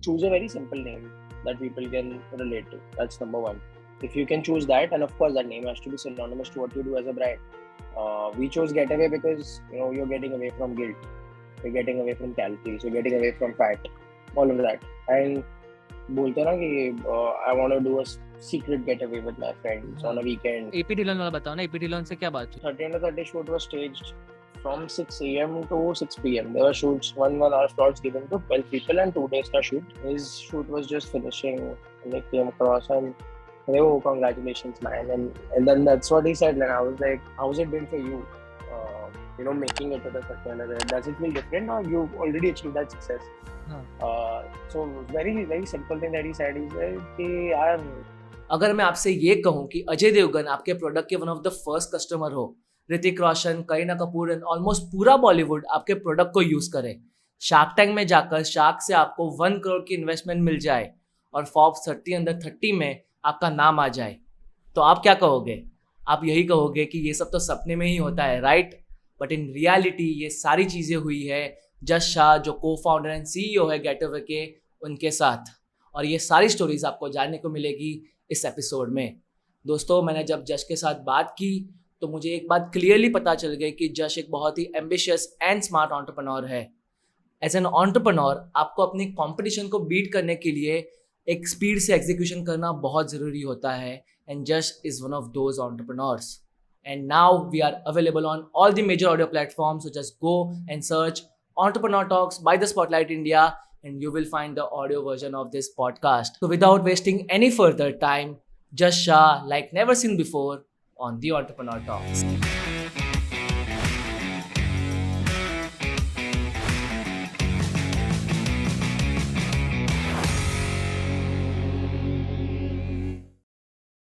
choose a very simple name that people can relate to. That's number one. If you can choose that, and of course that name has to be synonymous to what you do as a brand. We chose Get-A-Whey because you're getting away from guilt, you're getting away from calories, you're getting away from fat, all of that. And बोलते ना कि I want to do a secret getaway with my friends on a weekend. AP Dhillon वाला बताओ ना, AP Dhillon से क्या बात हुई? 30 under 30 shoot was staged from 6 a.m. to 6 p.m. There were shoots, 1 hour slots given to 12 people and 2 days ka shoot. His shoot was just finishing and he came across and oh, congratulations, man. And then that's what he said. And I was like, how's it been for you? Making it to the 30 under. Does it feel different or you already achieved that success? So very, very simple thing that he said is कि यार अगर मैं आपसे ये कहूँ कि अजय देवगन आपके product के one of the first customer हो, ऋतिक रोशन, करीना कपूर एंड ऑलमोस्ट पूरा बॉलीवुड आपके प्रोडक्ट को यूज करे, शार्क टैंक में जाकर शार्क से आपको 1 करोड़ की इन्वेस्टमेंट मिल जाए और फॉर्ब्स 30 अंडर 30 में आपका नाम आ जाए, तो आप क्या कहोगे? आप यही कहोगे कि ये सब तो सपने में ही होता है, राइट? बट इन रियलिटी ये सारी चीज़ें हुई है जश शाह जो को फाउंडर एंड CEO है गेट-अवे के, उनके साथ। और ये सारी स्टोरीज आपको जानने को मिलेगी इस एपिसोड में। दोस्तों, मैंने जब जश के साथ बात की तो मुझे एक बात क्लियरली पता चल गई कि जश एक बहुत ही एम्बिशियस एंड स्मार्ट एंटरप्रेन्योर है। एज एन एंटरप्रेन्योर आपको अपनी कंपटीशन को बीट करने के लिए एक स्पीड से एग्जीक्यूशन करना बहुत ज़रूरी होता है, एंड जश is one of those entrepreneurs. And now we are available on all the major audio platforms, so just go and search Entrepreneur Talks by The Spotlight India and you will find the audio version of this podcast. So without wasting any further time, Jash Shah like never seen before on the Entrepreneur Talks.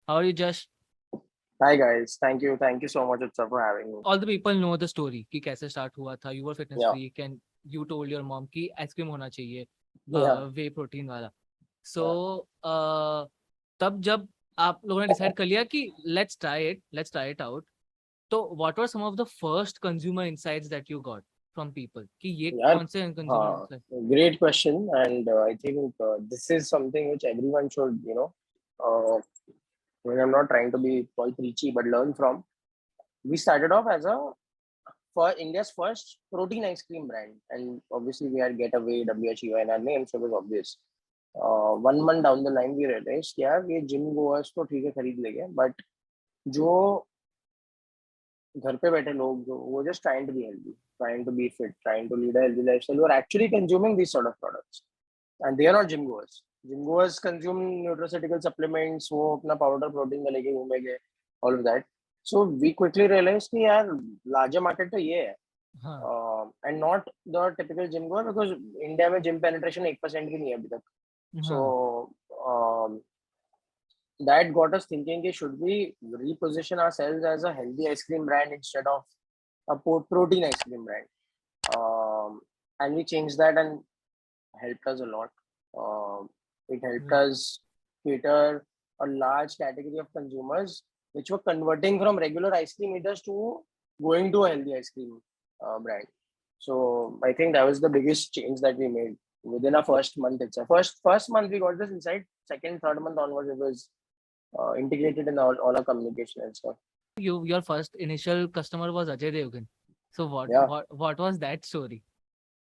How are you, Jash? Hi guys, thank you so much Utsav for having me. All the people know the story कि कैसे start हुआ था. You were fitness Yeah. freak and you told your mom कि ice cream होना चाहिए, Yeah. वे protein वाला. So तब जब आप लोगों ने डिसाइड कर लिया कि let's try it out, तो what were some of the first consumer insights that you got from people कि ये कौन से consumer insights? Great question, and I think this is something which everyone should I'm not trying to be all preachy, but learn from. We started off as for India's first protein ice cream brand, and obviously we had Get-A-Whey, WHEY in our name, so it was obvious. 1 month down the line, we realized कि यार ये gym goers तो ठीक है खरीद लेंगे, but जो घर पे बैठे लोग जो वो just trying to be healthy, trying to be fit, trying to lead a healthy lifestyle, who are actually consuming these sort of products, and they are not gym goers. Gym goers consume nutraceutical supplements, वो अपना powder protein का लेके घूमेंगे, all of that. So we quickly realized कि यार larger market तो ये है, and not the typical gym goer, because India में gym penetration 1% भी नहीं है अभी तक. So that got us thinking कि should we reposition ourselves as a healthy ice cream brand instead of a protein ice cream brand, and we changed that and helped us a lot. It helped us cater a large category of consumers which were converting from regular ice cream eaters to going to a healthy ice cream brand. So I think that was the biggest change that we made within our first month itself. First month we got this insight. Second, third month onwards, it was integrated in all our communication and stuff. Your first initial customer was Ajay Devgan. So what was that story?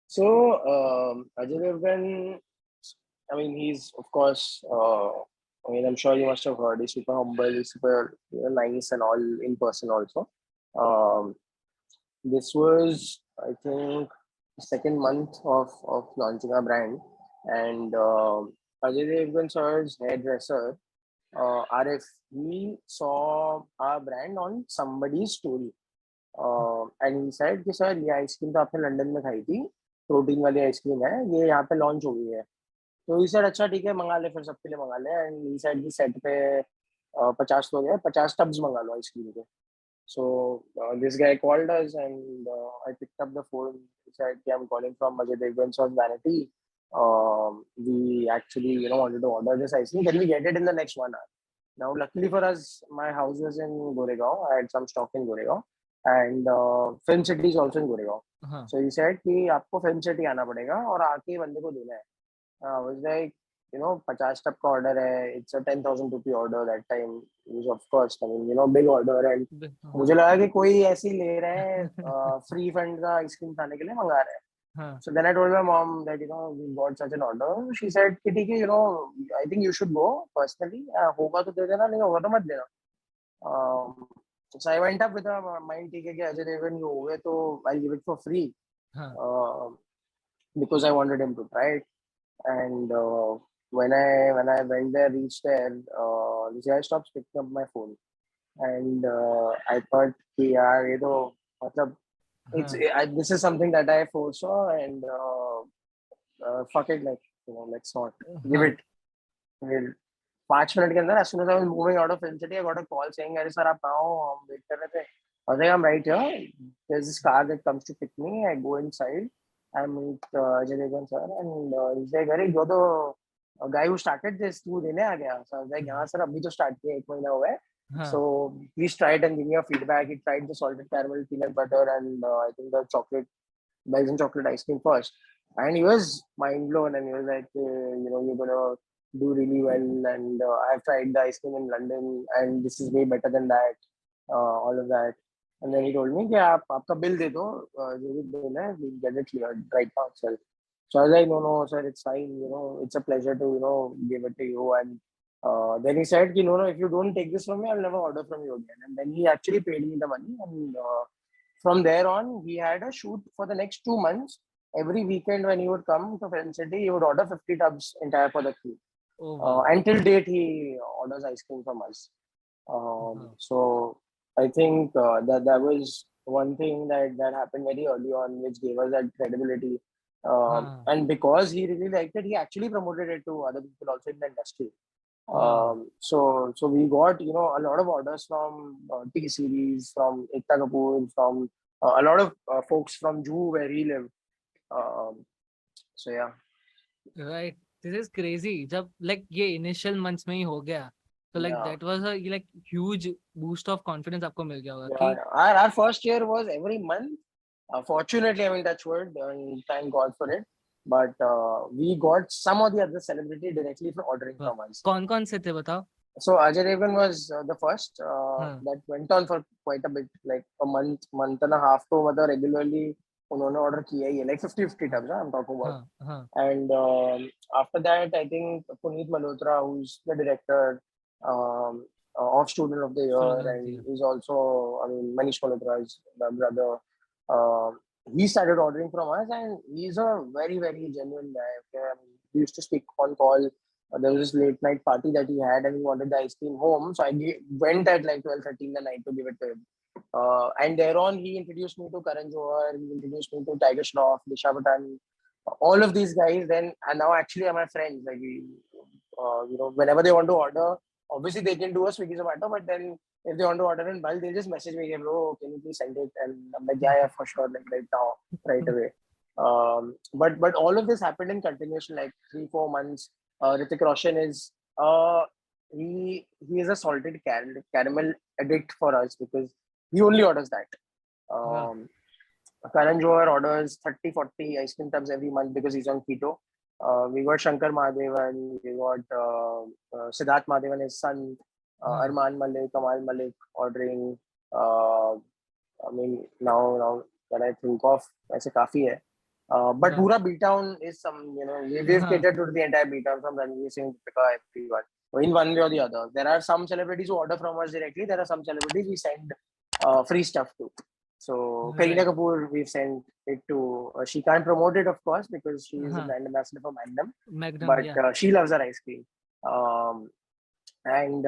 So Ajay Devgan, I mean, he's of course, I'm sure you must have heard, he's super humble, he's super nice and all in person also. This was, I think, the second month of launching our brand, and Ajay Devgan sir's hairdresser, Arif, he saw our brand on somebody's story, and he said कि sir ये ice cream तो आपने London में खाई थी, protein वाली ice cream है, ये यहाँ पे लॉन्च हो गई है. तो ही सर अच्छा ठीक है मंगा ले, फिर सबके लिए मंगा ले. एंड ही सेड कि सेट पे 50 लोग हैं, 50 टब्स मंगा लो आइसक्रीम के. So this guy called us and I picked up the phone. He said कि I am calling from Ajay Devgan sir vanity. We actually wanted to order this ice cream. Can we get it in the next 1 hour? Now luckily for us, my house was in Goregaon. I had some stock in Goregaon, and Film City is also in Goregaon. So he said कि आपको Film City आना पड़ेगा और आके बंदे को देना है. I was like, 50 tub का order है. It's a 10,000 rupee order that time. It was of course, I mean, big order. And मुझे हाँ लगा कि कोई ऐसे ही ले रहा है free fund का आइसक्रीम खाने के लिए मंगा रहा है. हाँ So then I told my mom that, we got such an order. She said, कि ठीक है, I think you should go personally. होगा तो दे देना, नहीं होगा तो मत देना. So I went up with a mind, ठीक है कि अजय देवगन हो गए तो I'll give it for free. हाँ Uh, because I wanted him to try it. And when I went there, reached there, this guy stopped picking up my phone. And I thought, कि यार ये तो मतलब हाँ this is something that I foresaw. And fuck it, like, let's not give हाँ it. फिर 5 minute के अंदर, as soon as I was moving out of Film City, I got a call saying, अरे सर आप कहाँ हो, हम wait कर रहे थे. I was like, I'm right here. There's this car that comes to pick me. I go inside. I meet Ajay Devgan sir, and he's like, अरे you're the guy who started this. तू देने आ गया. So I was like, हाँ sir, अभी तो start किया, 1 महीना हुआ है. हाँ So please try it and give me your feedback. He tried the salted caramel peanut butter and I think the chocolate Belgian chocolate ice cream first, and he was mind blown. And he was like, you're gonna do really well. And I've tried the ice cream in London, and this is way better than that. All of that. And then he told me, "Yeah, आपका bill दे दो, जो भी bill है, we'll get it cleared right now itself." So I was like, "No, no, sir, it's fine. It's a pleasure to give it to you." And then he said, "No, no, if you don't take this from me, I'll never order from you again." And then he actually paid me the money. And from there on, he had a shoot for the next 2 months. Every weekend when he would come to Film City, he would order 50 tubs entire for the crew. ओ वाह Until date, he orders ice cream from us. हाँ So I think that was one thing that happened very early on, which gave us that credibility. हाँ And because he really liked it, he actually promoted it to other people also in the industry. वाह So we got a lot of orders from T series, from Ekta Kapoor, from a lot of folks from Juhu where he lived. Um, so yeah. Right this is crazy जब like ये initial months में ही हो गया तो like Yeah. That was a like huge boost of confidence आपको मिल गया होगा Yeah, कि yeah. Our first year was every month. Fortunately, I mean, that's word, and thank God for it. But we got some of the other celebrity directly for ordering from us. कौन से थे बताओ So Ajay Devgan was the first हाँ that went on for quite a bit, like a month and a half. तो मतलब regularly उन्होंने order किया ही है, like 50 हाँ tubs. I'm talking about. हाँ हाँ And after that, I think Puneet Malhotra, who's the director of Student of the Year, and he's also, I mean, Manish Malhotra's brother. Uh, he started ordering from us, and he's a very, very genuine guy. Okay? I mean, he used to speak on call. There was this late night party that he had, and he wanted the ice cream home. So I went at like 12:30 in the night to give it to him. And thereon, he introduced me to Karan Johar, he introduced me to Tiger Shroff, Disha Patani, all of these guys then and now actually are my friends. Like whenever they want to order, obviously they can do a Swiggy Zomato, but then if they want to order in bulk, they'll just message me, "Hey, bro, can you please send it?" And I'm like, yeah, for sure, like right now, right away. But all of this happened in continuation, like 3-4 months. Hrithik Roshan is he is a salted caramel addict for us because he only orders that. हाँ Um, Karan Johar orders 30-40 ice cream tubs every month because he's on keto. We got Shankar Mahadevan, we got Siddharth Mahadevan, his son, हाँ Arman Malik, Kamal Malik ordering. Uh, I mean, now that I think of, ऐसे काफी है. But हाँ Pura B-Town is we've हाँ catered to the entire B-Town from Ranveer Singh, Deepika, everyone. In one way or the other. There are some celebrities who order from us directly. There are some celebrities we send free stuff to. So Kareena right Kapoor, we've sent it to. She can't promote it, of course, because she is a हाँ brand ambassador for Magnum. Magnum But या she loves her ice cream. And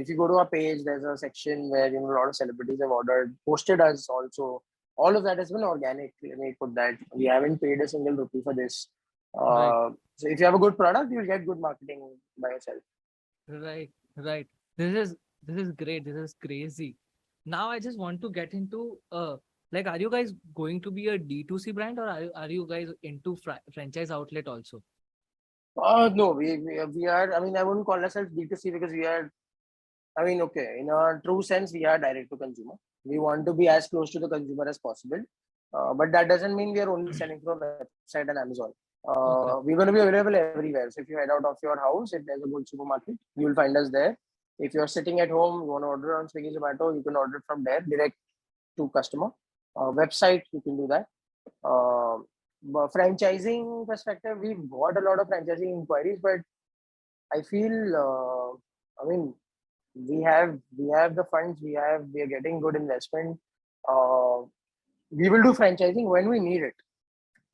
if you go to our page, there's a section where a lot of celebrities have ordered, posted us also. All of that has been organic. Let me put that. We haven't paid a single rupee for this. Right So if you have a good product, you'll get good marketing by yourself. right right this is great this is crazy now I just want to get into like are you guys going to be a D2C brand or are you guys into franchise outlet also No, we are. I mean, I wouldn't call ourselves B2C because we are. I mean, okay, in a true sense, we are direct to consumer. We want to be as close to the consumer as possible. But that doesn't mean we are only selling from website and Amazon. Okay. We're going to be available everywhere. So if you head out of your house, if there's a good supermarket, you'll find us there. If you're sitting at home, you want to order on Swiggy, Zomato, you can order it from there direct to customer. Website, you can do that. But franchising perspective, we've got a lot of franchising inquiries, but I feel, I mean, we have the funds, we are getting good investment. Uh, we will do franchising when we need it.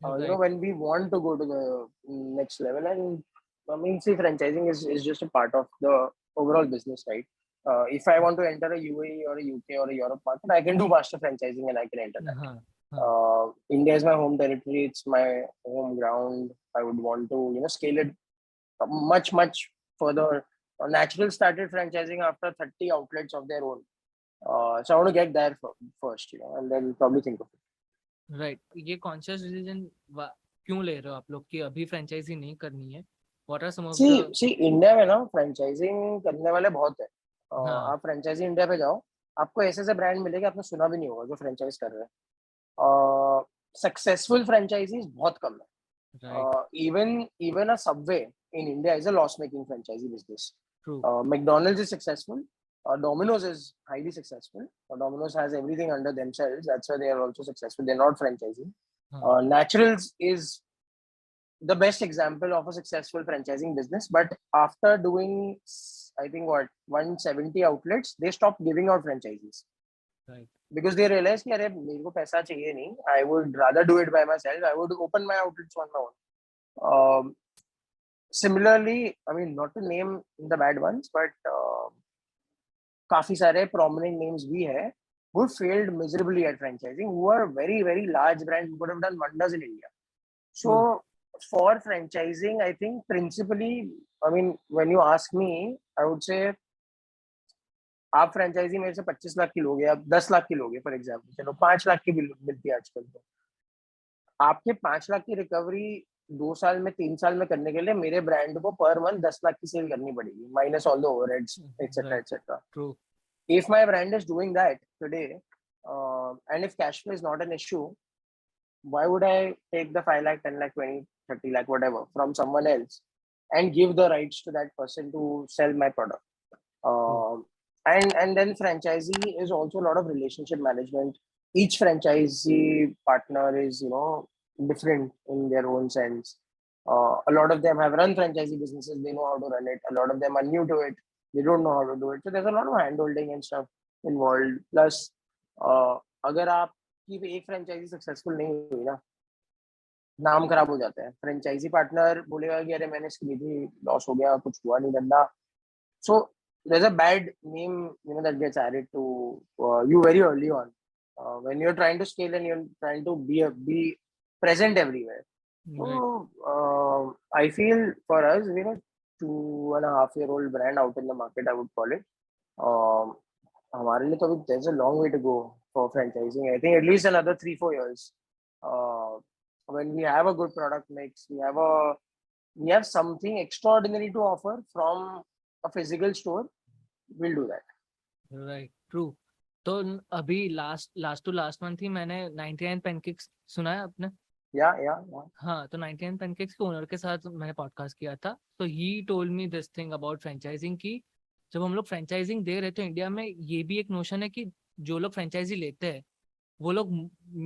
Right. When we want to go to the next level. And I mean, see, franchising is just a part of the overall business, right? If I want to enter a UAE or a UK or a Europe market, I can do master franchising and I can enter that. Uh-huh. Uh, India is my home territory. It's my home ground. I would want to, scale it much, much further. Natural started franchising after 30 outlets of their own. So I want to get there first, and then probably think of it. Right ये conscious decision क्यों ले रहे हो आप लोग कि अभी franchise नहीं करनी है what are some of the see India में ना फ्रेंचाइजिंग करने वाले बहुत है. हाँ आप फ्रेंचाइजी इंडिया पे जाओ, आपको ऐसे ऐसे ब्रांड मिलेगा आपने सुना भी नहीं होगा जो फ्रेंचाइज कर रहे हैं. सक्सेसफुल फ्रेंचाइजीज बहुत कम है. Right Even a Subway in India is a loss-making franchisee business. True McDonald's is successful. Domino's is highly successful. Domino's has everything under themselves. That's why they are also successful. They're not franchising. हाँ Naturals is the best example of a successful franchising business. But after doing, I think, 170 outlets, they stopped giving out franchises right because they realized कि अरे मेरे को पैसा चाहिए नहीं. I would rather do it by myself. I would open my outlets on my own. Similarly, I mean, not to name the bad ones, but काफी सारे prominent names भी है who failed miserably at franchising, who are very, very large brands who could have done wonders in India. So for franchising, I think principally, I mean, when you ask me, I would say आप franchise मेरे से 25 लाख की लोगे, आप 10 लाख की लोगे for example, चलो 5 लाख की भी मिलती है आजकल. तो आपके 5 लाख की रिकवरी 2 साल में 3 साल में करने के लिए मेरे ब्रांड को पर मंथ 10 लाख की सेल करनी पड़ेगी, minus all the overheads etcetera right etcetera. True If my brand is doing that today, and if cash flow is not an issue, why would I take the 5 lakh, 10 lakh, 20, 30 lakh, whatever from someone else and give the rights to that person to sell my product? And then franchisee is also a lot of relationship management. Each franchisee partner is, different in their own sense. A lot of them have run franchisee businesses. They know how to run it. A lot of them are new to it. They don't know how to do it. So there's a lot of hand holding and stuff involved. Plus, अगर आपकी एक franchise successful नहीं हुई ना, नाम खराब हो जाता है. फ्रेंचाइजी पार्टनर बोलेगा कि अरे मैंने इसकी थी, लॉस हो गया, कुछ हुआ नहीं धंधा. So there's a bad name, that gets added to you very early on when you're trying to scale and you're trying to be present everywhere. So I feel for us, 2.5-year-old brand out in the market, I would call it. हमारे लिए तो अभी there's a long way to go for franchising. I think at least another 3-4 years. When we have a good product mix, we have something extraordinary to offer from a physical store, we'll do that. Right true तो अभी last to last month ही मैंने 99 pancakes सुना है आपने Yeah. हाँ तो 99 pancakes के owner के साथ मैंने पॉडकास्ट किया था तो he told me this thing about franchising की जब हम लोग फ्रेंचाइजिंग दे रहे थे इंडिया में ये भी एक नोशन है कि जो लोग फ्रेंचाइजी लेते हैं वो लोग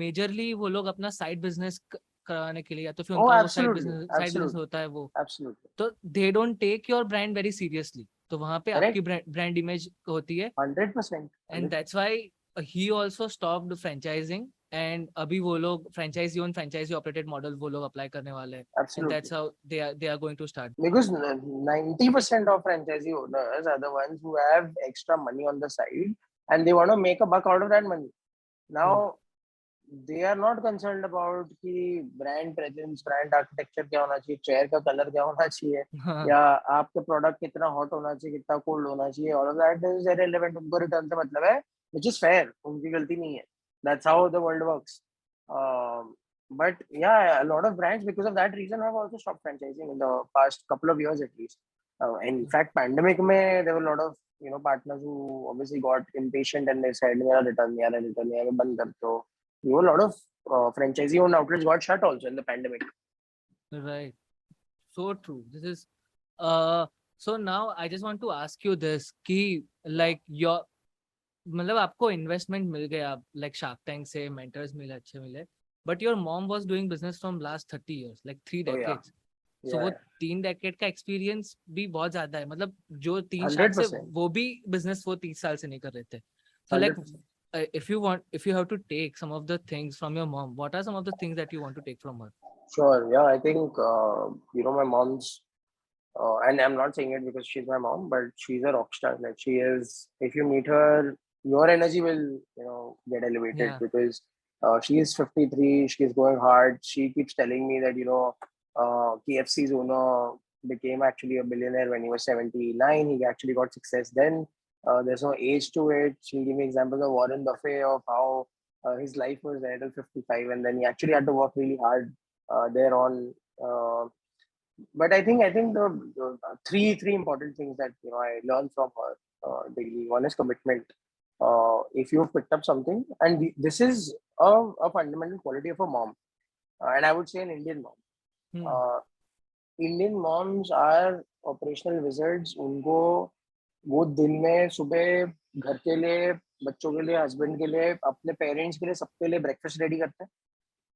मेजरली वो लोग अपना साइड बिजनेस कराने के लिए या तो फिर उनका वो साइड बिजनेस होता है वो Absolutely. तो they don't take your brand very seriously तो वहां पे आपकी ब्रांड इमेज होती है 100%. And that's why he also stopped franchising एंड अभी वो लोग फ्रेंचाइजी ऑपरेटेड मॉडल वो लोग अप्लाई करने वाले हैं and that's how they are going to start Because 90% of franchisee owners are the ones who have extra money on the side and they want to make a buck out of that money. Now, they are not concerned about कि brand presence, brand architecture क्या होना चाहिए, chair का color क्या होना चाहिए, या आपका product कितना hot होना चाहिए, कितना cold होना चाहिए. All of that is irrelevant. उनको return से मतलब है, which is fair. उनकी गलती नहीं है. That's how the world works. But yeah, a lot of brands because of that reason have also stopped franchising in the past couple of years at least. In fact, pandemic में there were a lot of partners who obviously got impatient and they said मेरा return नहीं आ रहा, मैं बंद कर दो. A lot of franchisee owned outlets got shut also in the pandemic. Right. So true. This is uh so now I just want to ask you this कि like your मतलब आपको investment मिल गया like Shark Tank से mentors मिले अच्छे मिले but your mom was doing business from last 30 years like 3 Oh yeah, decades. So वो yeah, 3 decade का experience भी बहुत ज्यादा है मतलब जो 3 hundred साल से percent, वो भी business वो 30 साल से नहीं कर रहे थे. So like 100%. if you have to take some of the things from your mom, what are some of the things that you want to take from her? Sure. Yeah, I think my mom's, and I'm not saying it because she's my mom, but she's a rock star. Like she is. If you meet her, your energy will get elevated Yeah. because she is 53. She's going hard. She keeps telling me that KFC's owner became actually a billionaire when he was 79. He actually got success then. There's no age to it. She'll give me examples of Warren Buffett of how his life was there till 55, and then he actually had to work really hard there on. But I think the three important things that I learned from her daily. One is commitment. If you've picked up something, and this is a fundamental quality of a mom, and I would say an Indian mom. Hmm. Uh, Indian moms are operational wizards. उनको वो दिन में सुबह घर के लिए, बच्चों के लिए, हस्बैंड के लिए, अपने पेरेंट्स के लिए, सबके लिए ब्रेकफास्ट रेडी करते हैं.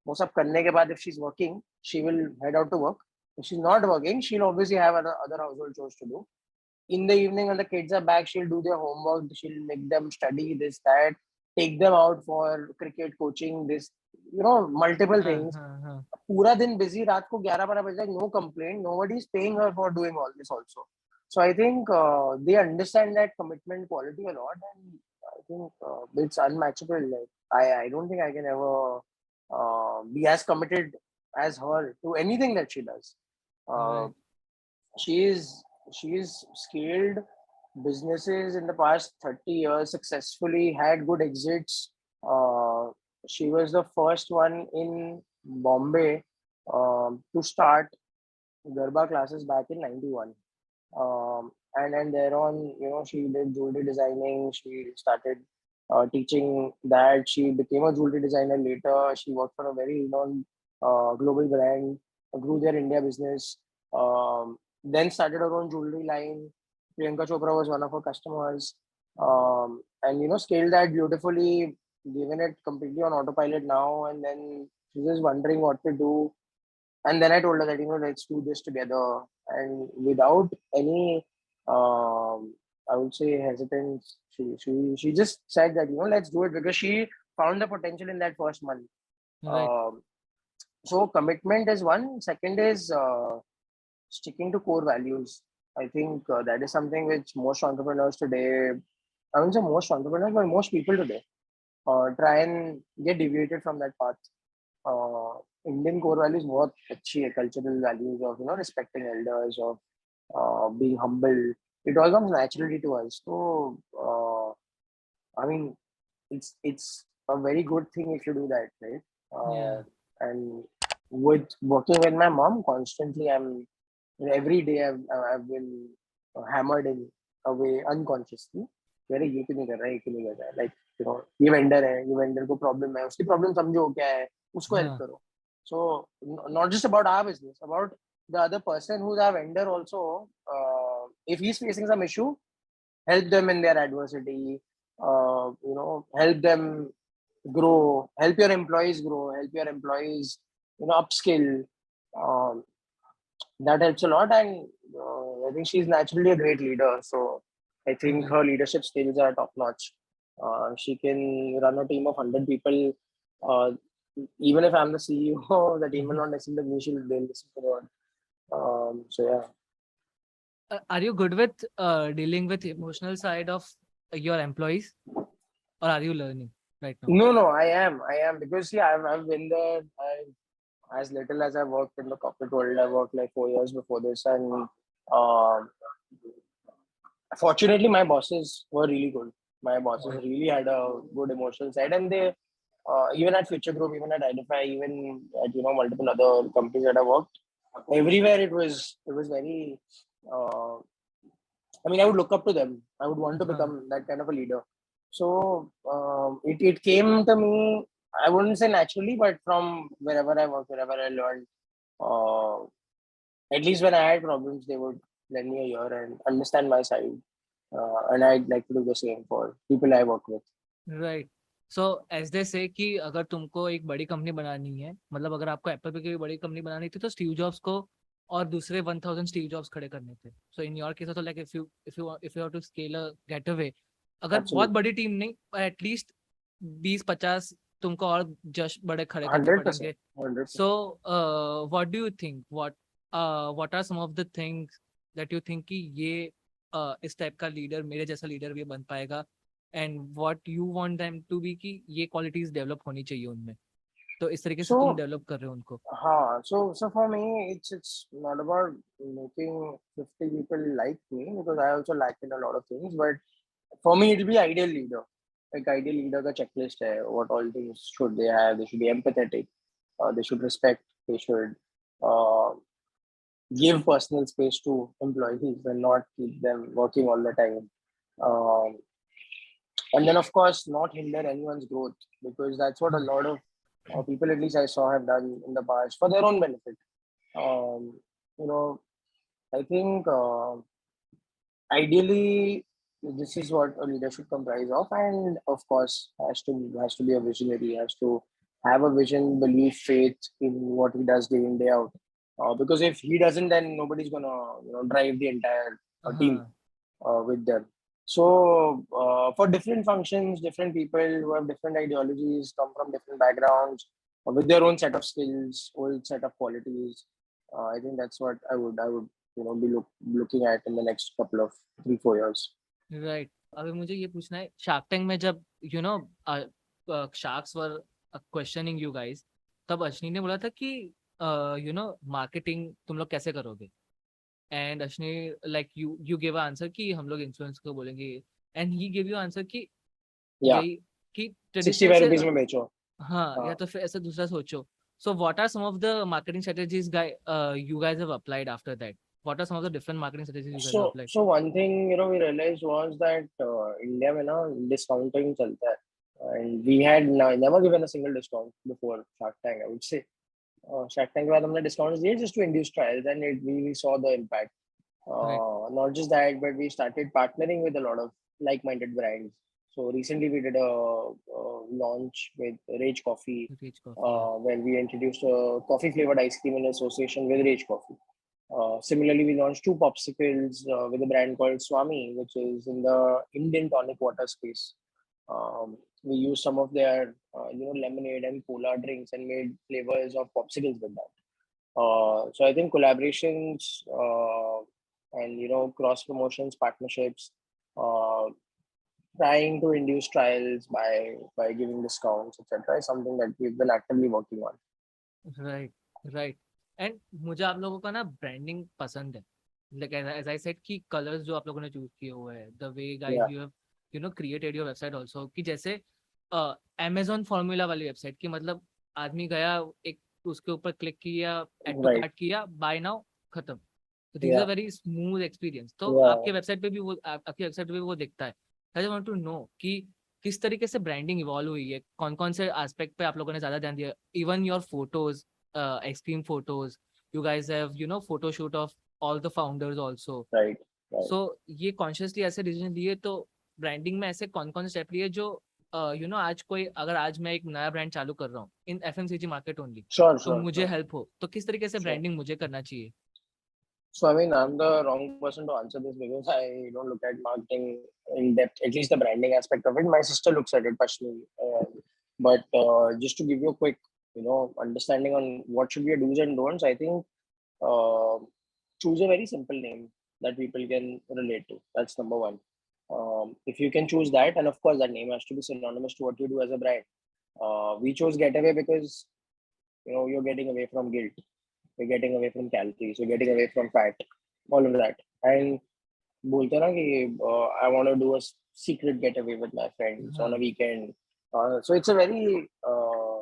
वो सब करने के बाद if she's working, she will head out to work. If she's not working, she'll obviously have other household chores to do. In the evening, when the kids are back, she'll do their homework. She'll make them study this, that, take them out for cricket coaching, this, multiple हाँ, things. हाँ, हाँ. पूरा दिन busy, रात को 11-12 बजे तक, no complaint. Nobody is paying her for doing all this also. So I think they understand that commitment quality a lot, and I think it's unmatchable. Like I don't think I can ever be as committed as her to anything that she does. Uh, Right. she's scaled businesses in the past 30 years successfully, had good exits. Uh, she was the first one in Bombay to start Garba classes back in 91. And thereon, she did jewelry designing. She started teaching that. She became a jewelry designer later. She worked for a very renowned global brand, grew their India business, then started her own jewelry line. Priyanka Chopra was one of her customers, and scaled that beautifully, given it completely on autopilot now. And then she's just wondering what to do. And then I told her that let's do this together, and without any I would say hesitance, she just said that let's do it because she found the potential in that first month. Right. um, so commitment is one. Second is sticking to core values. I think that is something which most entrepreneurs today, I wouldn't say most entrepreneurs, but most people today try and get deviated from that path. uh, Indian core values बहुत अच्छी है, cultural values of respecting elders, of being humble. It all comes naturally to us. So I mean, it's a very good thing if you do that, right? Yeah. And with working with my mom constantly, every day I've been hammered in a way unconsciously. अरे ये क्यों नहीं कर रहा है, ये क्यों नहीं कर रहा है, like ये वेंडर है, ये वेंडर को प्रॉब्लम है, उसकी प्रॉब्लम समझो क्या है, उसको हेल्प हाँ. करो. So not just about our business, about the other person who's our vendor also. If he's facing some issue, help them in their adversity. Help them grow, help your employees grow, help your employees upskill. um, that helps a lot. And I think she's naturally a great leader, so I think Right. her leadership skills are top notch. She can run a team of 100 people. uh, Even if I'm the CEO, the team will not listen to me, they'll listen to her. So yeah. Are you good with dealing with emotional side of your employees, or are you learning right now? No, I am because see, I've been there. As little as I worked in the corporate world, I worked like 4 years before this, and um fortunately, my bosses were really good. My bosses Right. really had a good emotional side, and they even at Future Group, even at Identify, even at multiple other companies that I worked, everywhere it was very. Uh, I mean, I would look up to them. I would want to हाँ. become that kind of a leader. So it came to me. I wouldn't say naturally, but from wherever I worked, wherever I learned. uh, at least when I had problems, they would lend me a ear and understand my side. And I'd like to do the same for people I work with. Right so as they say कि अगर तुमको एक बड़ी company बनानी है, मतलब अगर आपको एप्पल पे की बड़ी कंपनी बनानी थी तो स्टीव जॉब्स को और दूसरे 1000 स्टीव जॉब्स खड़े करने थे. सो इन योर केस तो like if you to scale a getaway, अगर बहुत Absolutely. बड़ी टीम नहीं, एटलीस्ट 20-50 तुमको और जश बड़े खड़े करने 100%. पड़ेंगे. 100%. So what do you think, what are some of the things that you think कि ये इस टाइप का लीडर, मेरे जैसा लीडर भी बन पाएगा, and what you want them to be कि ये क्वालिटीज डेवलप होनी चाहिए उनमें, तो इस तरीके से तुम So, डेवलप कर रहे हो उनको. so for me, it's not about making 50 people like me, because I also lack in a lot of things. But for me, it'll be ideal leader. Like ideal leader ka checklist hai. What all things should they have? They should be empathetic. They should respect. They should uh, give personal space to employees and not keep them working all the time. Um, and then, of course, not hinder anyone's growth, because that's what a lot of people, at least I saw, have done in the past for their own benefit. Um, you know, I think ideally this is what a leader should comprise of, and of course has to be a visionary, has to have a vision, belief, faith in what he does day in day out. Because if he doesn't, then nobody's gonna drive the entire team हाँ. with them. So for different functions, different people who have different ideologies, come from different backgrounds, with their own set of skills, old set of qualities. I think that's what I would be looking at in the next couple of 3-4 years. Right. अभी मुझे ये पूछना है, shark tank में जब sharks were questioning you guys, तब अश्नी ने बोला था कि मार्केटिंग तुम लोग कैसे करोगे, एंड अश्नी लाइक यू गिव आंसर कि हम लोग इन्फ्लुएंस को बोलेंगे, and he give you answer कि Yeah, यही कि ट्रेडिशनल 65 से, rupees में बेचो. हाँ, या हाँ. तो फिर ऐसा दूसरा सोचो. So what are some of the marketing strategies you guys have applied after that? What are some of the different marketing strategies you guys have So, applied? so one thing we realized was that India में ना discounting चलता है, and we had never given a single discount before Shark Tank, I would say. Shark Tank के बाद हमने discounts दिए just to induce trials, and we saw the impact. Right. Not just that, but we started partnering with a lot of like-minded brands. So recently we did a launch with Rage Coffee, rich coffee, या. where we introduced a coffee-flavored ice cream in association with Rage Coffee. Similarly, we launched 2 popsicles with a brand called Swami, which is in the Indian tonic water space. We used some of their lemonade and cola drinks and made flavors of popsicles with that. So I think collaborations and cross promotions, partnerships, uh, trying to induce trials by giving discounts, etc., is something that we've been actively working on. Right. Right. And मुझे आप लोगों का ना branding पसंद है, like as I said कि colours जो आप लोगों ने चूज किए हुए हैं, the way guys Yeah, you have created your website also, कि जैसे अमेजोन फॉर्मूला वाली वेबसाइट की, मतलब आदमी गया, एक उसके ऊपर क्लिक किया, एड टू right. कार्ट किया, बाय नाउ, खत्म. तो this is a Yeah, very smooth experience. तो yeah. आपके वेबसाइट पे भी वो, आपकी वेबसाइट पे भी वो दिखता है. आई वांट टू नो कि किस तरीके से ब्रांडिंग इवॉल्व हुई है, कौन कौन से एस्पेक्ट पे आप लोगों ने ज्यादा ध्यान दिया. Even your photos, extreme photos, you guys have photo shoot of all the founders also. Right, right. So ये consciously ऐसे डिसीजन लिए, तो ब्रांडिंग में ऐसे कौन कौन से स्टेप लिए जो आज कोई, अगर आज मैं एक नया ब्रांड चालू कर रहा हूँ इन एफएमसीजी मार्केट ओनली, Sure, तो sure, मुझे sure, हेल्प हो, तो किस तरीके से sure. ब्रांडिंग मुझे करना चाहिए? So, I mean, I'm the wrong person to answer this because I don't look at marketing in depth, at least the branding aspect of it. My sister looks at it personally. But just to give you a quick, understanding on what should be a do's and don'ts, I think uh, choose a very simple name that people can relate to. That's number one. If you can choose that, and of course, that name has to be synonymous to what you do as a brand. We chose Get-A-Whey because you're getting away from guilt, you're getting away from calories, you're getting away from fat, all of that. And बोलते हैं ना कि I want to do a secret getaway with my friends on a हाँ. weekend. So it's a very uh,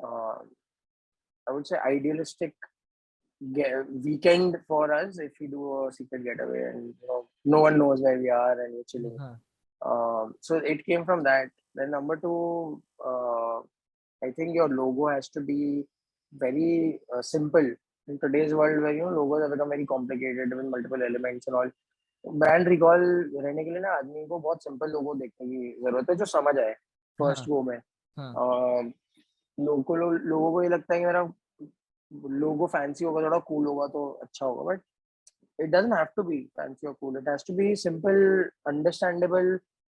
I would say idealistic weekend for us if we do a secret getaway, and no one knows where we are and we're chilling. हाँ. So it came from that. Then number two, I think your logo has to be very simple in today's world where logos have become very complicated with multiple elements and all, brand recall रहने के लिए ना आदमी को बहुत simple लोगो देखने की जरूरत है जो समझ आए हाँ फर्स्ट गो में। हाँ लोगों को ये लगता है कि मेरा लोगो फैंसी होगा, थोड़ा कूल होगा तो अच्छा होगा, but it doesn't have to be fancy or cool. It has to be simple, understandable,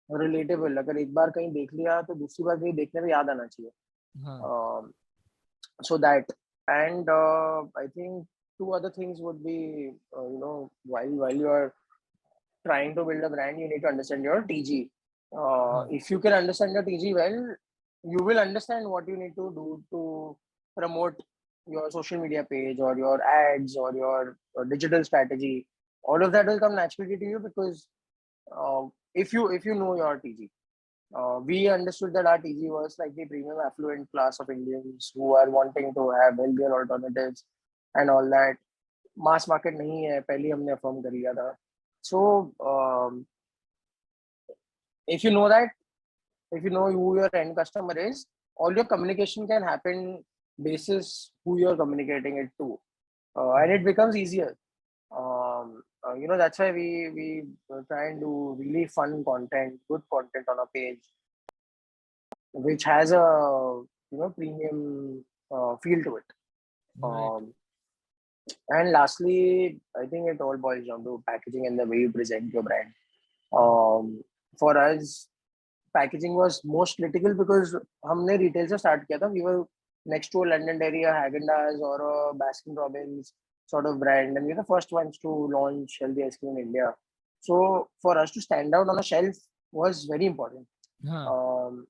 relatable. अगर एक बार कहीं देख लिया तो दूसरी बार कहीं देखने में याद आना चाहिए. हाँ So that, and I think two other things would be, while you are trying to build a brand, you need to understand your TG. हाँ If you can understand your TG well, you will understand what you need to do to promote your social media page or your ads or your digital strategy. All of that will come naturally to you because if you know your TG. We understood that our TG was like the premium affluent class of Indians who are wanting to have healthier alternatives and all that. Mass market नहीं है, पहले हमने affirm कर लिया था. So if you know that, if you know who your end customer is, all your communication can happen basis who you're communicating it to, and it becomes easier. That's why we try and do really fun content, good content on a page, which has a premium feel to it. right And lastly, I think it all boils down to packaging and the way you present your brand. For us, packaging was most critical because हमने retail से start किया था. We were next to a London Dairy, a Häagen-Dazs or a Baskin Robbins sort of brand, and we were the first ones to launch healthy ice cream in India. So for us to stand out on a shelf was very important. हाँ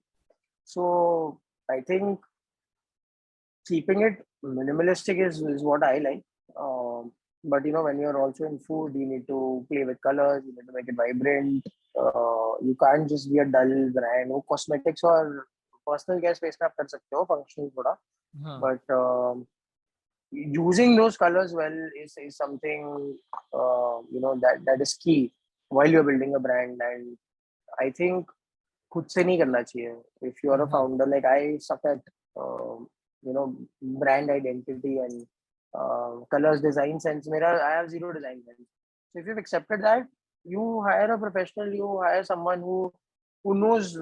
So I think keeping it minimalistic is what I like. But when you're also in food, you need to play with colors, you need to make it vibrant. You can't just be a dull brand. वो cosmetics और personal care space में आप कर सकते हो functional थोड़ा, हाँ but using those colors well is something that is key while you're building a brand. And I think खुद से नहीं करना चाहिए. If you are a हाँ founder, like I suck at brand identity and colors, design sense. I have zero design sense. So if you've accepted that, you hire a professional, you hire someone who knows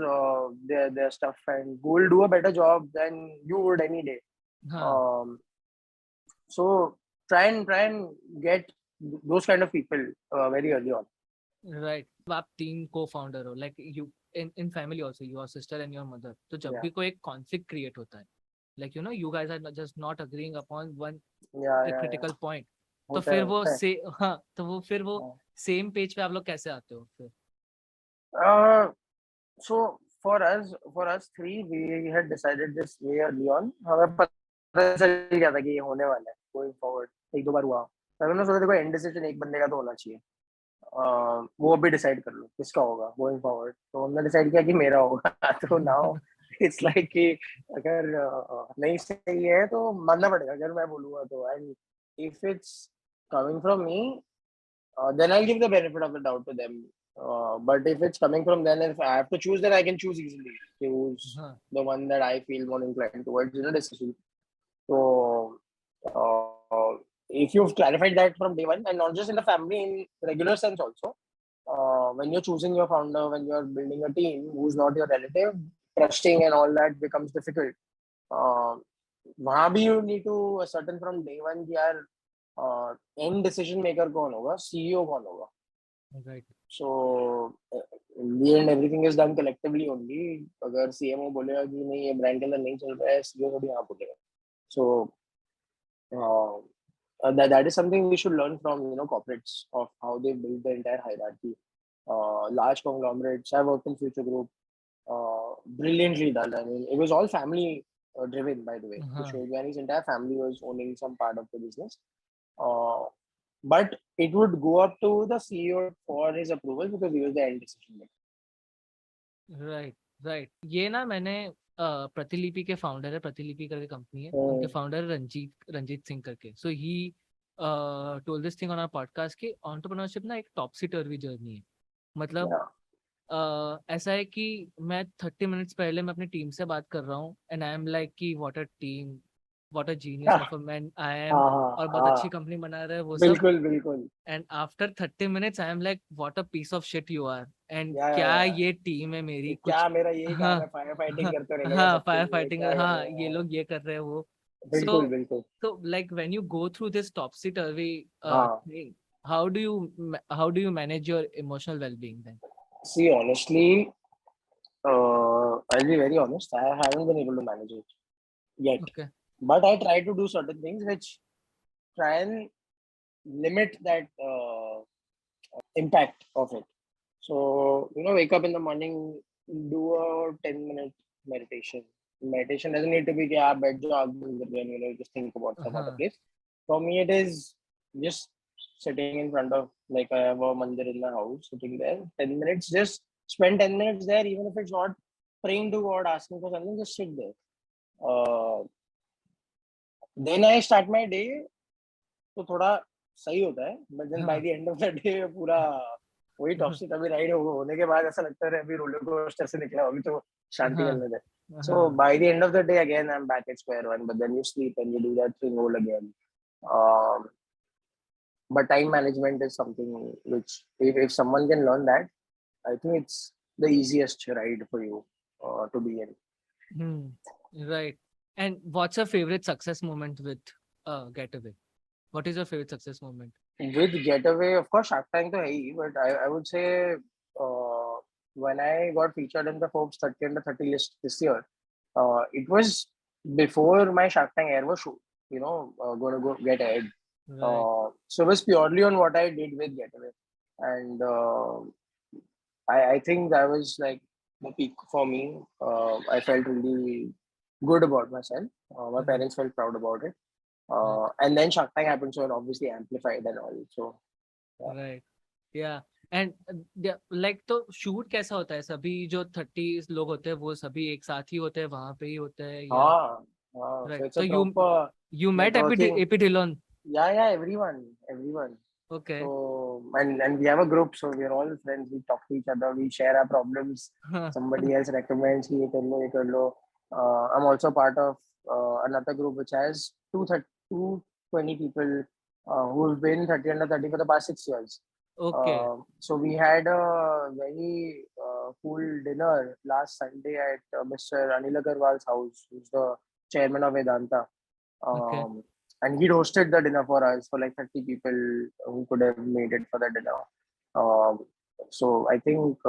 their stuff and who will do a better job than you would any day. हाँ So try and get those kind of people very early on. Right. आप 3 co-founder हो, like you in family also, your sister and your mother. तो जब Yeah, भी कोई एक conflict create होता है, like you guys are just not agreeing upon one yeah. Critical point, तो होता है फिर होता है. फिर वो सेम पेज पे आप लोग कैसे आते हो फिर? So for us three, we had decided this way early on. हमें पता चल गया था कि ये होने वाला है going forward. एक दो बार हुआ, तब हमने सोचा देखो एंड डिसीजन एक बंदे का तो होना चाहिए. वो अभी डिसाइड कर लो किसका होगा गोइंग फॉरवर्ड. तो हमने डिसाइड किया कि मेरा होगा. तो नाउ इट्स लाइक कि अगर नहीं सही है तो मानना पड़ेगा अगर मैं बोलूंगा तो. And if it's coming from me, then I'll give the benefit of the doubt to them. But if it's coming from them, if I have to choose, then I can choose easily. Choose हाँ the one that I feel more inclined towards in a decision. So if you've clarified that from day one, and not just in the family, in regular sense also, when you're choosing your founder, when you're building a team who's not your relative, trusting and all that becomes difficult. वहाँ भी you need to ascertain from day one कि यार end decision maker कौन होगा, CEO कौन होगा. Right So in the end everything is done collectively only. अगर CMO बोलेगा कि नहीं ये ब्रांड के अंदर नहीं चल रहा है, CEO को भी हाँ बोलेगा. So that is something we should learn from corporates of how they build the entire hierarchy. Large conglomerates. I worked in Future Group. Brilliantly done. I mean, it was all family driven, by the way. हाँ Shoghyani's entire family was owning some part of the business. But it would go up to the CEO for his approval because he was the end decision maker. Right right. ये ना मैंने प्रतिलिपि के founder है, प्रतिलिपि करके company है, उनके फाउंडर रंजीत सिंह करके. So he told this thing on our podcast कि एंटरप्रेन्योरशिप ना एक टॉपसी टर्वी जर्नी है. मतलब ऐसा है कि मैं 30 मिनट्स पहले मैं अपनी टीम से बात कर रहा हूँ एंड आई एम लाइक कि what a team, what a genius of a man I am, हाँ और बहुत अच्छी कंपनी बना रहा है वो सब. बिल्कुल बिल्कुल. And after 30 minutes I am like, what a piece of shit you are. And Yeah, क्या yeah, ये टीम है मेरी yeah. कुछ. क्या मेरा यही काम हाँ है, फायर फाइटिंग करते रहने का हाँ सबके फायर लिए, फाइटिंग, क्या करना हाँ ये है. लोग ये कर रहे हैं वो. बिल्कुल So बिल्कुल. so like when you go through this topsy turvy हाँ. thing, how do you manage your emotional well-being then? See, honestly, I'll be very honest. I haven't been able to manage it yet, Okay. but I try to do certain things which try and limit that impact of it. So, wake up in the morning, do a 10-minute meditation. Meditation doesn't need to be कि आप बैठ जाओ आग बंद कर दो and just think about some other place. For me, it is just sitting in front of, like, I have a mandir in my house, sitting there, 10 minutes, just spend 10 minutes there, even if it's not praying to God, asking for something, just sit there. Then I start my day, तो थोड़ा सही होता है, but then by the end of the day पूरा वही toxic अभी ride होने के बाद ऐसा लगता है अभी रोलर कोस्टर से निकला, अभी तो शांति मिलने दे. So by the end of the day again I'm back at square one, but then you sleep and you do that thing all again. But time management is something which if someone can learn that, I think it's the easiest ride for you to be in. Right. And what's your favorite success moment with Get-A-Whey? What is your favorite success moment? With Get-A-Whey, of course, Shark Tank to hai hi, but I would say when I got featured in the Forbes 30 under 30 list this year, it was before my Shark Tank air was shoot, going to go get ahead. Right. So it was purely on what I did with Get-A-Whey. And I think that was like the peak for me. I felt really good about myself. My parents felt proud about it. And then Shark Tank happened, so it obviously amplified and all. So, yeah. Right. Yeah. And like तो shoot कैसा होता है? सभी जो 30 लोग होते हैं वो सभी एक साथ ही होते हैं, वहां पे ही होते हैं या? हाँ, Right. so it's So a proper you met networking. AP Dhillon. Yeah, everyone. Okay. So and we have a group, so we're all friends. We talk to each other. We share our problems. Somebody else recommends कि ये कर लो. I'm also part of another group which has 220 people who've been 30 under 30 for the past 6 years. Okay. So we had a very cool dinner last Sunday at Mr. Anil Agarwal's house, who's the chairman of Vedanta. Okay. And he hosted the dinner for us, for like 30 people who could have made it for the dinner. So I think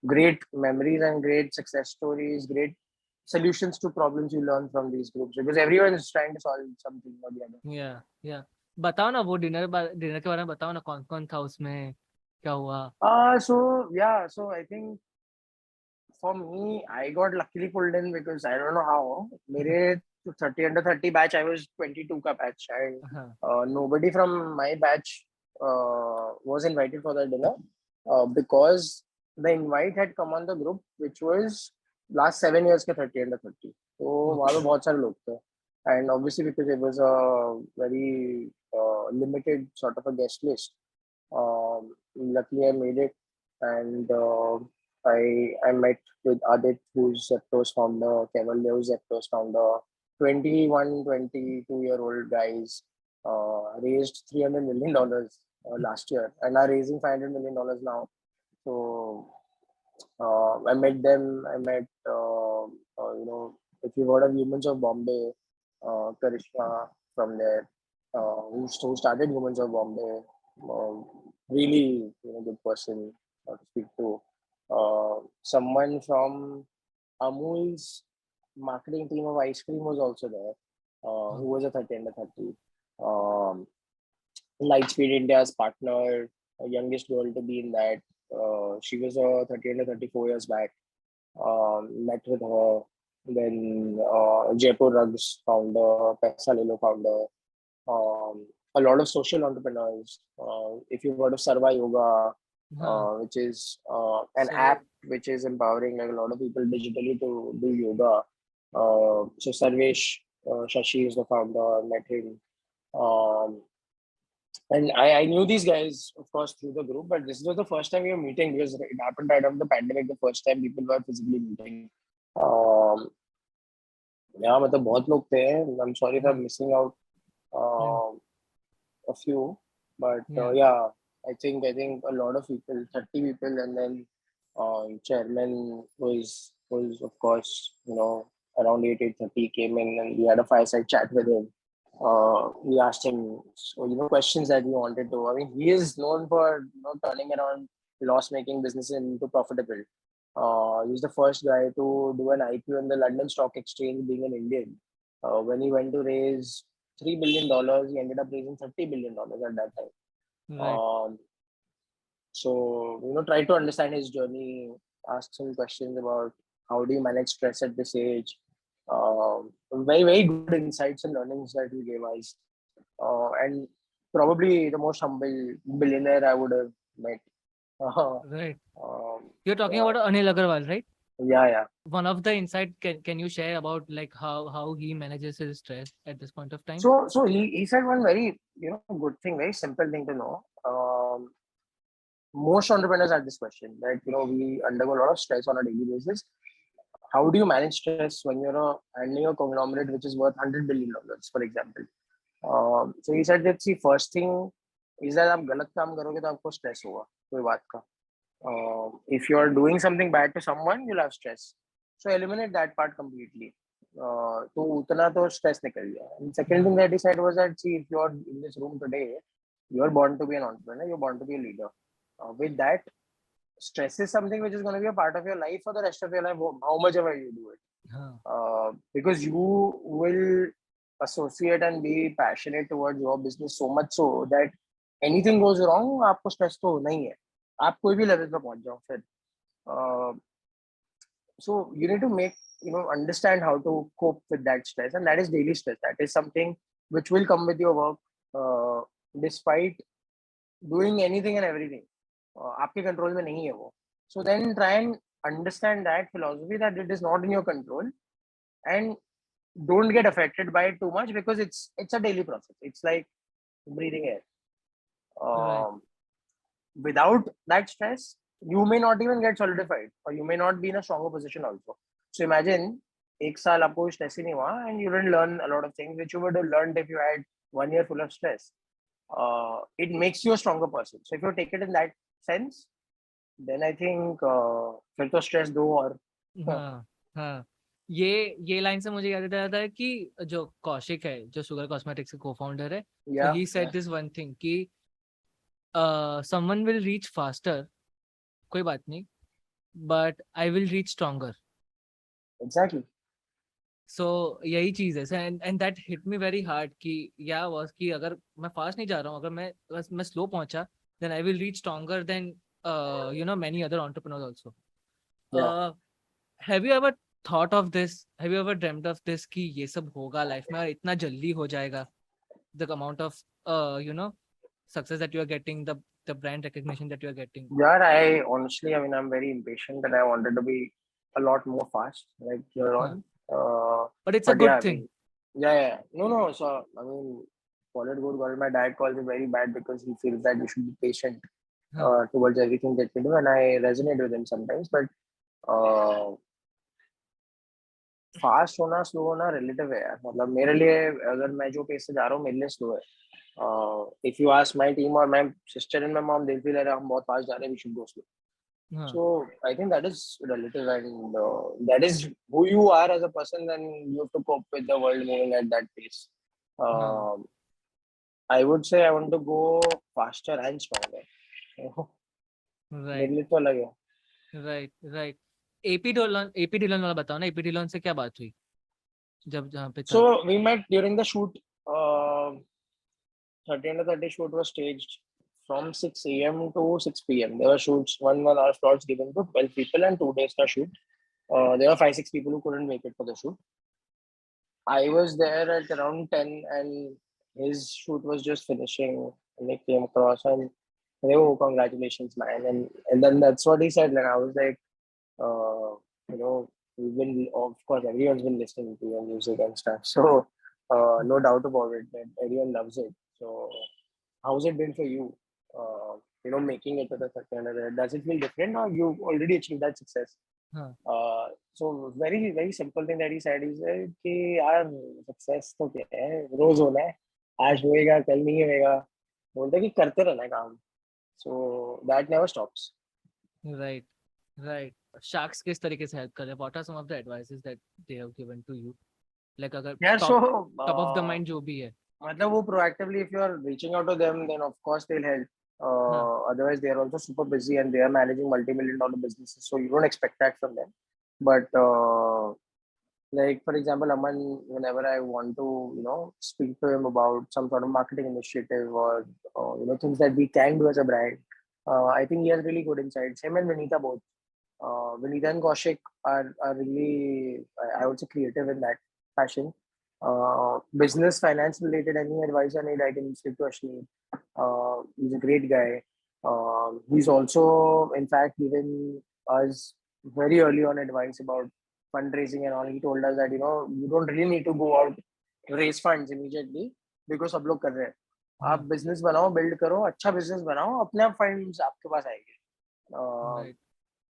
great memories and great success stories, great solutions to problems you learn from these groups, because everyone is trying to solve something or the other. Yeah. बताओ ना वो dinner के बारे में बताओ ना, कौन कौन था उसमें, क्या हुआ? So I think for me, I got luckily pulled in because I don't know how. मेरे 30 under 30 batch, I was 22 ka batch, and nobody from my batch was invited for the dinner because the invite had come on the group which was last 7 years के 30 under 30. तो वहाँ पे बहुत सारे लोग थे, and obviously because it was a very limited sort of a guest list, luckily I made it, and I met with Adit, who's Zepto's founder, Keval, who's Zepto's founder. 21, 22-year-old guys raised $300 million last year and are raising $500 million now. So I met them. I met, if you've heard of Humans of Bombay, Karishma from there, who started Humans of Bombay. Really, good person to speak to. Someone from Amul's marketing team of ice cream was also there, who was a 30 under 30. Lightspeed India's partner, youngest girl to be in that. She was a 30 under 34 years back. Met with her. Then Jaipur Rugs founder, Paisa Lilo founder. A lot of social entrepreneurs. If you've heard of Sarva Yoga, which is an app which is empowering like a lot of people digitally to do yoga. So Sarvesh Shashi is the founder. I met him. And I knew these guys, of course, through the group, but this was the first time we were meeting because it happened right after the pandemic, the first time people were physically meeting. Yeah, मतलब बहुत लोग थे. I'm sorry if I'm हाँ, missing out yeah, uh, a few, but yeah, yeah, I think a lot of people, 30 people, and then chairman was of course, around 8:30 came in, and we had a fireside chat with him. We asked him, so, questions that we wanted to. I mean, he is known for turning around loss-making business into profitable. He's the first guy to do an IPO in the London Stock Exchange, being an Indian. When he went to raise $3 billion, he ended up raising $30 billion at that time. right. Um, so, try to understand his journey, ask some questions about how do you manage stress at this age. Very, very good insights and learnings that he gave us. And probably the most humble billionaire I would have met. Uh, Right. um, You're talking yeah, about Anil Agarwal, right? yeah, yeah. One of the insight, can you share about like how he manages his stress at this point of time? So he said one very good thing, very simple thing to know. Most entrepreneurs have this question that we undergo a lot of stress on a daily basis. How do you manage stress when you're handling a conglomerate which is worth $100 billion, for example? So he said that, see, first thing is that आप गलत काम करोगे तो आपको stress होगा कोई बात का. If you're doing something bad to someone, you'll have stress. So eliminate that part completely. तो उतना तो stress निकल गया. And second thing हाँ, that he said was that, see, if you're in this room today, you're born to be an entrepreneur, you're born to be a leader. With that, stress is something which is going to be a part of your life for the rest of your life, how much ever you do it. हाँ, Because you will associate and be passionate towards your business so much so that anything goes wrong, आपको stress तो होना ही है. आप कोई भी level पे पहुंच जाओ फिर. Uh, so you need to understand how to cope with that stress, and that is daily stress. That is something which will come with your work, despite doing anything and everything. आपके control में नहीं है वो. So then try and understand that philosophy that it is not in your control, and don't get affected by it too much, because it's a daily process. It's like breathing air. right. Um, Without that stress, you may not even get solidified, or you may not be in a stronger position also. So imagine एक साल आपको stress ही नहीं हुआ, and you didn't learn a lot of things which you would have learned if you had 1 year full of stress. It makes you a stronger person. So if you take it in that sense, then I think फिर तो stress दो और हाँ, हाँ. ये line से मुझे याद आता है कि जो कौशिक है, जो शुगर कॉस्मेटिक्स के को-फाउंडर है, so yeah, he said yeah, this one thing कि someone will reach faster, कोई बात नहीं, but I will reach stronger. exactly. सो यही चीज है. And that hit me very hard कि या वाज कि अगर मैं फास्ट नहीं जा रहा हूँ, अगर मैं स्लो पहुंचा, then I will reach stronger than many other entrepreneurs also. Yeah. Have you ever thought of this, have you ever dreamed of this कि ये सब होगा लाइफ में और इतना जल्दी हो जाएगा, the amount of success that you are getting, the brand recognition that you are getting? Yeah, I honestly, I mean, I'm very impatient and I wanted to be a lot more fast, like here हाँ, on. But it's a But yeah, good I thing. mean, yeah, yeah. No, no. So, I mean, call it good, call it. My dad calls it very bad because he feels that you should be patient हाँ, towards everything that you do. And I resonate with him sometimes. But uh, fast होना slow होना relative है यार. मतलब मेरे लिए, अगर मैं जो पेस से जा रहा हूँ, मेरे लिए स्लो है. If you ask my team और my sister and my mom, they feel हम बहुत फास्ट जा रहे हैं, वी शुड गो स्लो. हाँ, So I think that is relative, and that is who you are as a person. Then you have to cope with the world moving at that pace. हाँ. Um, I would say I want to go faster and stronger. मेरे right, लिए तो अलग है. Right, right. AP Dhillon वाला बताओ ना, AP Dhillon से क्या बात हुई जब जहाँ पे था? So we met during the shoot. 30 under 30 shoot was staged from 6 a.m. to 6 p.m. There were shoots, 1 hour slots given to 12 people, and 2 days ka shoot. There were 5 6 people who couldn't make it for the shoot. I was there at around 10, and his shoot was just finishing, and he came across and they were, oh, congratulations, man. And then that's what he said. And I was like, we've been, of course, everyone's been listening to your music and stuff. So, no doubt about it that everyone loves it. So, how's it been for you? Making it to the 30. Does it feel different, or you already achieved that success? हाँ, So very simple thing that he said is कि यार success तो क्या है, रोज होना है, आज होएगा कल नहीं होएगा, बोलते हैं कि करते रहना है काम. So that never stops. Right, right. Sharks किस तरीके से help कर रहे हैं? What are some of the advices that they have given to you? Like अगर Yeah, top so of the mind जो भी है. मतलब वो proactively, if you are reaching out to them, then of course they'll help. हाँ, Otherwise, they are also super busy and they are managing multi-million-dollar businesses, so you don't expect that from them. But like for example, Aman, whenever I want to, speak to him about some sort of marketing initiative or things that we can do as a brand, I think he has really good insights. Him and Vineeta both. Vineeta and Kaushik are really, I would say, creative in that fashion. Business, finance related, any advice I need, I can speak to Ashneer. He's a great guy. He's also, in fact, given us very early on advice about fundraising and all. He told us that you don't really need to go out raise funds immediately because सब लोग कर रहे हैं. आप business बनाओ, build करो, अच्छा business बनाओ, अपने आप funds आपके पास आएंगे. right.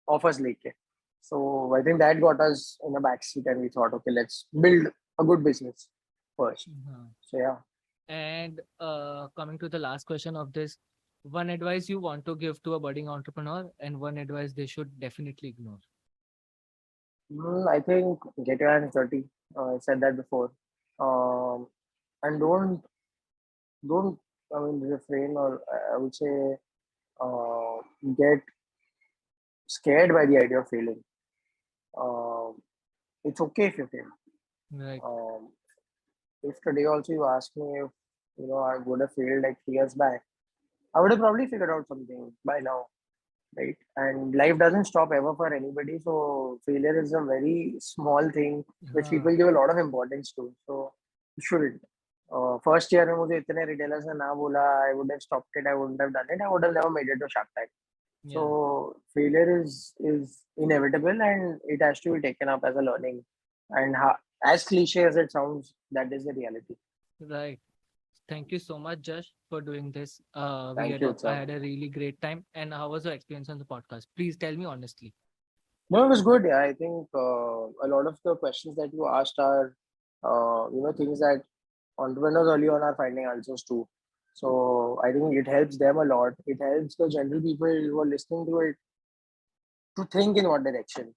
Offers लेके. So I think that got us in a backseat and we thought, okay, let's build a good business first. हाँ. So yeah. And coming to the last question of this, one advice you want to give to a budding entrepreneur and one advice they should definitely ignore. I think get your hands dirty. I said that before. And don't I mean refrain or I would say get scared by the idea of failing. Um, it's okay if you fail. Right. If today also you ask me if I would have failed like 3 years back, I would have probably figured out something by now, right? And life doesn't stop ever for anybody. So failure is a very small thing which हाँ. people give a lot of importance to. So you shouldn't. First year में मुझे इतने retailers ने ना बोला, I would have stopped it, I wouldn't have done it, I would have never made it to Shark Tank. Yeah. So failure is inevitable and it has to be taken up as a learning. And as cliche as it sounds, that is the reality. Right. Thank you so much, Jash, for doing this. Thank you, I sir. had a really great time. And how was your experience on the podcast? Please tell me honestly. No, it was good. Yeah, I think a lot of the questions that you asked are, things that entrepreneurs early on are finding answers to. So I think it helps them a lot. It helps the general people who are listening to it to think in what direction.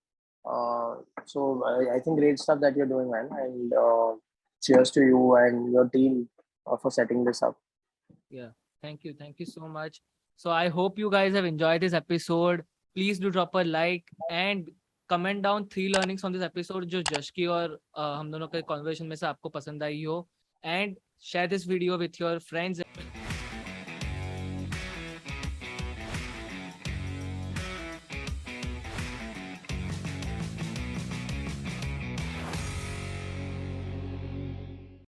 So I think great stuff that you're doing, man. And cheers to you and your team for setting this up. Yeah. Thank you. Thank you so much. So I hope you guys have enjoyed this episode. Please do drop a like and comment down 3 learnings from this episode जो जश की और हम दोनों के conversation में से आपको पसंद आई हो. And share this video with your friends